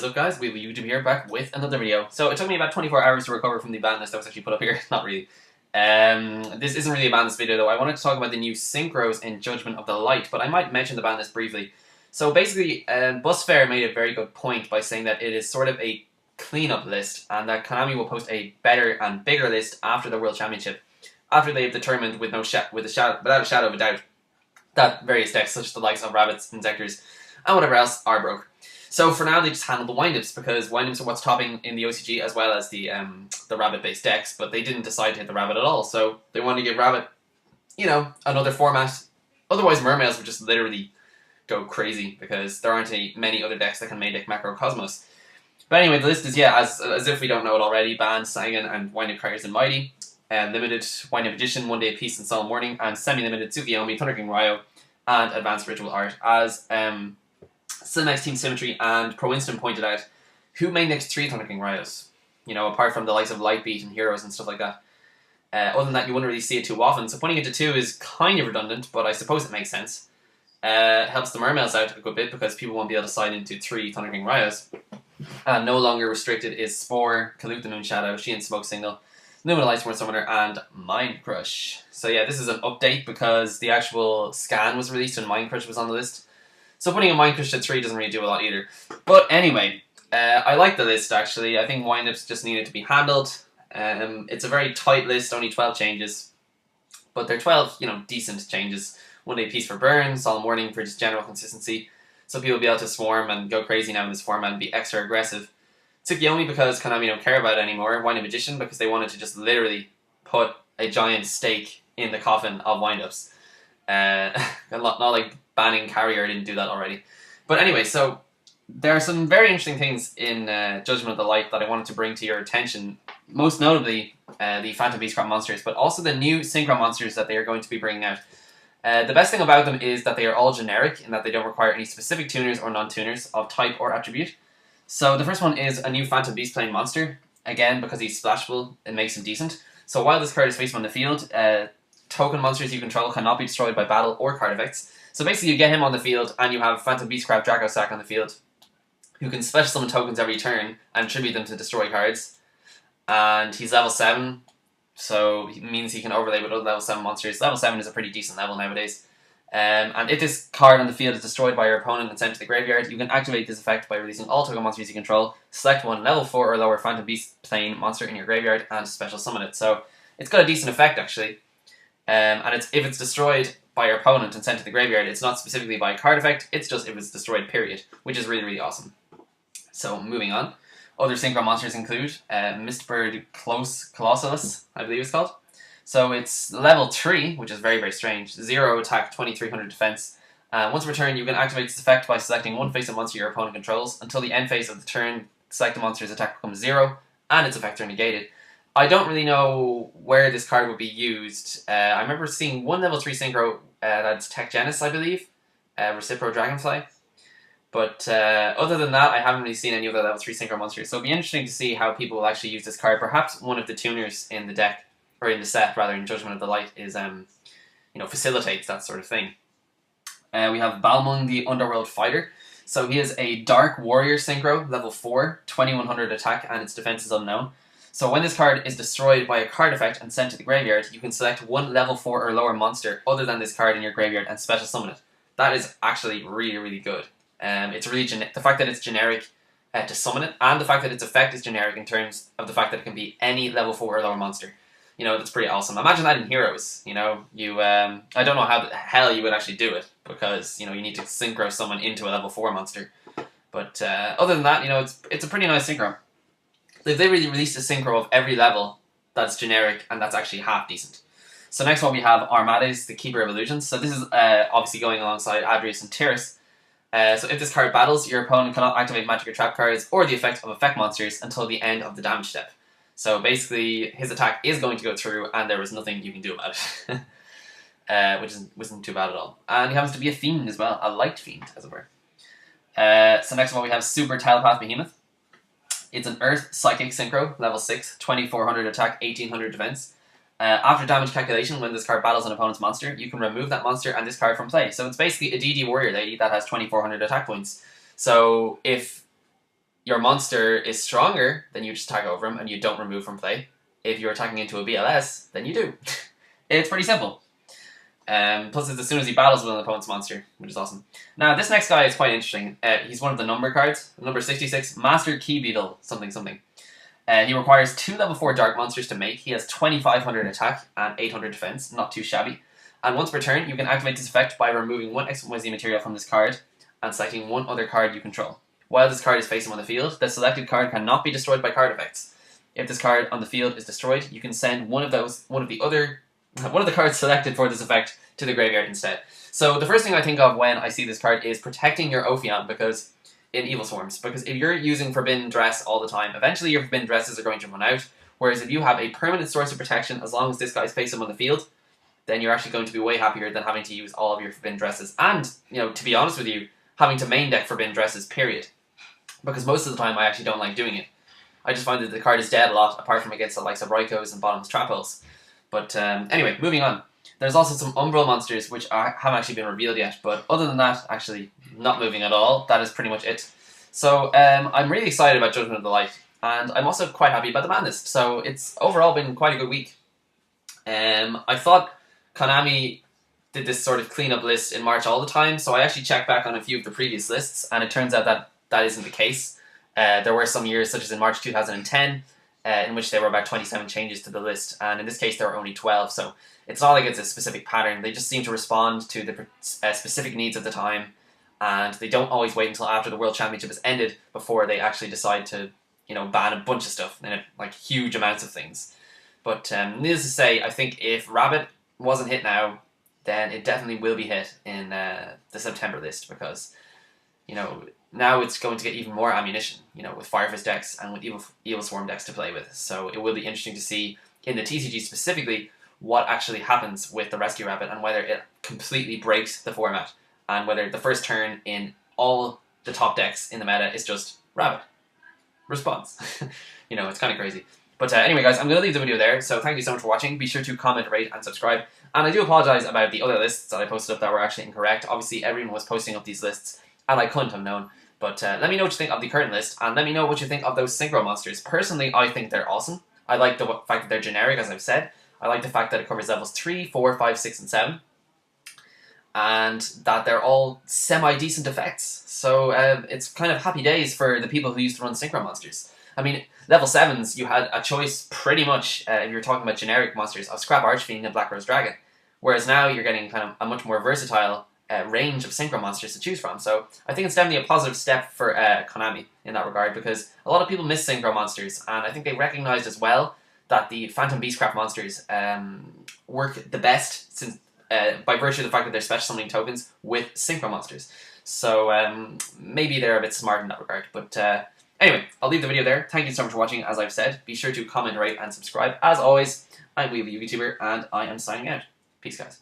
What is up, guys? We YouTube here, back with another video. So it took me about 24 hours to recover from the ban list that was actually put up here. Not really. This isn't really a ban list video though. I wanted to talk about the new synchros in Judgment of the Light, but I might mention the ban list briefly. So basically, Busfair made a very good point by saying that it is sort of a cleanup list, and that Konami will post a better and bigger list after the World Championship, after they've determined without a shadow of a doubt that various decks, such as the likes of Rabbits, Inzectors, and whatever else, are broke. So for now, they just handle the windups, because windups are what's topping in the OCG as well as the Rabbit-based decks, but they didn't decide to hit the Rabbit at all, so they wanted to give Rabbit, you know, another format. Otherwise, Mermails would just literally go crazy, because there aren't many other decks that can make Macro Cosmos. But anyway, the list is, yeah, as if we don't know it already: Ban, Sangan, and Windup Carriers and Mighty. Limited Windup Edition, One Day Peace and Solemn Warning, and semi-limited Tsukiyomi, Thunder King Ryo, and Advanced Ritual Art. As Cinemax Team Symmetry and Pro Winston pointed out, who made next 3 Thunder King Ryos? You know, apart from the likes of Lightbeat and Heroes and stuff like that. Other than that, you wouldn't really see it too often, so putting it to 2 is kind of redundant, but I suppose it makes sense. Helps the Mermails out a good bit, because people won't be able to sign into 3 Thunder King Ryos. And no longer restricted is Spore, Kaluk the Moon Shadow, Shein Smoke Signal, Luminal Lightsworn Summoner, and Mind Crush. So yeah, this is an update because the actual scan was released and Mind Crush was on the list. So putting a Mind Crush to 3 doesn't really do a lot either. But anyway, I like the list actually. I think windups just needed to be handled. It's a very tight list, only 12 changes. But they're 12, you know, decent changes. One Day Peace for Burn, Solemn Warning for just general consistency, so people will be able to swarm and go crazy now in this format and be extra aggressive. Tsukiyomi because Konami don't care about it anymore. Windup Magician because they wanted to just literally put a giant stake in the coffin of windups. Not like banning Carrier didn't do that already. But anyway, so there are some very interesting things in Judgment of the Light that I wanted to bring to your attention. Most notably, the Phantom Beastcraft monsters, but also the new Synchro monsters that they are going to be bringing out. The best thing about them is that they are all generic in that they don't require any specific tuners or non-tuners of type or attribute. So the first one is a new Phantom Beast Plane monster. Again, because he's splashable, it makes him decent. So while this card is facing on the field, token monsters you control cannot be destroyed by battle or card effects. So basically you get him on the field and you have Phantom Beastcraft Draco Sack on the field, who can special summon tokens every turn and attribute them to destroy cards. And he's level 7. So it means he can overlay with other level 7 monsters. Level 7 is a pretty decent level nowadays. And if this card on the field is destroyed by your opponent and sent to the graveyard, you can activate this effect by releasing all token monsters you control, select one level 4 or lower Phantom Beast Plane monster in your graveyard, and special summon it. So it's got a decent effect actually. And if it's destroyed by your opponent and sent to the graveyard, it's not specifically by a card effect, it's just if it's destroyed, period. Which is really, really awesome. So moving on. Other Synchro monsters include Mistbird Colossalus, I believe it's called. So it's level 3, which is very, very strange. 0 attack, 2300 defense. Once returned, you can activate this effect by selecting one face-up monster your opponent controls. Until the end phase of the turn, select the monster's attack becomes 0, and its effects are negated. I don't really know where this card would be used. I remember seeing one level 3 Synchro, that's Tech Genis, I believe. Recipro Dragonfly. But other than that, I haven't really seen any other level 3 Synchro monsters. So it'll be interesting to see how people will actually use this card. Perhaps one of the tuners in the deck, or in the set rather, in Judgment of the Light, is you know, facilitates that sort of thing. We have Balmung the Underworld Fighter. So he is a Dark Warrior Synchro, level 4, 2100 attack, and its defense is unknown. So when this card is destroyed by a card effect and sent to the graveyard, you can select one level 4 or lower monster other than this card in your graveyard and special summon it. That is actually really, really good. It's really the fact that it's generic to summon it, and the fact that its effect is generic in terms of the fact that it can be any level 4 or lower monster. You know, that's pretty awesome. Imagine that in Heroes. You know, I don't know how the hell you would actually do it, because you know you need to synchro someone into a level 4 monster. But other than that, you know, it's a pretty nice synchro. They really released a synchro of every level that's generic and that's actually half decent. So next one we have Armades, the Keeper of Illusions. So this is obviously going alongside Adrius and Tiras. So if this card battles, your opponent cannot activate magic or trap cards or the effect of effect monsters until the end of the damage step. So basically, his attack is going to go through and there is nothing you can do about it. Which wasn't too bad at all. And he happens to be a fiend as well, a light fiend, as it were. So next one we have Super Telepath Behemoth. It's an Earth Psychic Synchro, level 6, 2400 attack, 1800 defense. After damage calculation, when this card battles an opponent's monster, you can remove that monster and this card from play. So it's basically a DD Warrior Lady that has 2400 attack points. So if your monster is stronger, then you just tag over him and you don't remove from play. If you're attacking into a BLS, then you do. It's pretty simple. Plus, it's as soon as he battles with an opponent's monster, which is awesome. Now, this next guy is quite interesting. He's one of the number cards, number 66, Master Key Beetle, something something. He requires 2 level 4 dark monsters to make. He has 2500 attack and 800 defense, not too shabby. And once per turn, you can activate this effect by removing 1 XYZ material from this card and selecting 1 other card you control. While this card is facing on the field, the selected card cannot be destroyed by card effects. If this card on the field is destroyed, you can send one of the cards selected for this effect to the graveyard instead. So the first thing I think of when I see this card is protecting your Ophion because in Evil Swarms. Because if you're using Forbidden Dress all the time, eventually your Forbidden Dresses are going to run out. Whereas if you have a permanent source of protection, as long as this guy's face him on the field, then you're actually going to be way happier than having to use all of your Forbidden Dresses. And, to be honest with you, having to main deck Forbidden Dresses, period. Because most of the time I actually don't like doing it. I just find that the card is dead a lot, apart from against the likes of Rykos and Bottom's Trapos. But anyway, moving on. There's also some Umbral monsters which haven't actually been revealed yet, but other than that, actually not moving at all. That is pretty much it. So I'm really excited about Judgment of the Light, and I'm also quite happy about the Banlist. So it's overall been quite a good week. I thought Konami did this sort of cleanup list in March all the time, so I actually checked back on a few of the previous lists, and it turns out that that isn't the case. There were some years, such as in March 2010, in which there were about 27 changes to the list, and in this case there were only 12, so it's not like it's a specific pattern. They just seem to respond to the specific needs of the time, and they don't always wait until after the World Championship has ended before they actually decide to, ban a bunch of stuff, like huge amounts of things. But needless to say, I think if Rabbit wasn't hit now, then it definitely will be hit in the September list, because, now it's going to get even more ammunition, with Firefist decks and with Evil Swarm decks to play with. So it will be interesting to see, in the TCG specifically, what actually happens with the Rescue Rabbit and whether it completely breaks the format, and whether the first turn in all the top decks in the meta is just Rabbit. Response. It's kind of crazy. But anyway, guys, I'm going to leave the video there, so thank you so much for watching. Be sure to comment, rate, and subscribe. And I do apologise about the other lists that I posted up that were actually incorrect. Obviously, everyone was posting up these lists, and I couldn't have known. But let me know what you think of the current list, and let me know what you think of those Synchro monsters. Personally, I think they're awesome. I like the fact that they're generic, as I've said. I like the fact that it covers levels 3, 4, 5, 6, and 7. And that they're all semi-decent effects. So it's kind of happy days for the people who used to run Synchro monsters. I mean, level 7s, you had a choice pretty much, if you're talking about generic monsters, of Scrap Archfiend and Black Rose Dragon. Whereas now you're getting kind of a much more versatile range of Synchro monsters to choose from. So I think it's definitely a positive step for Konami in that regard, because a lot of people miss Synchro monsters, and I think they recognized as well that the Phantom Beastcraft monsters work the best since by virtue of the fact that they're special summoning tokens with Synchro monsters. So maybe they're a bit smart in that regard. But anyway, I'll leave the video there. Thank you so much for watching, as I've said. Be sure to comment, rate, and subscribe. As always, I'm Weebly YouTuber, and I am signing out. Peace, guys.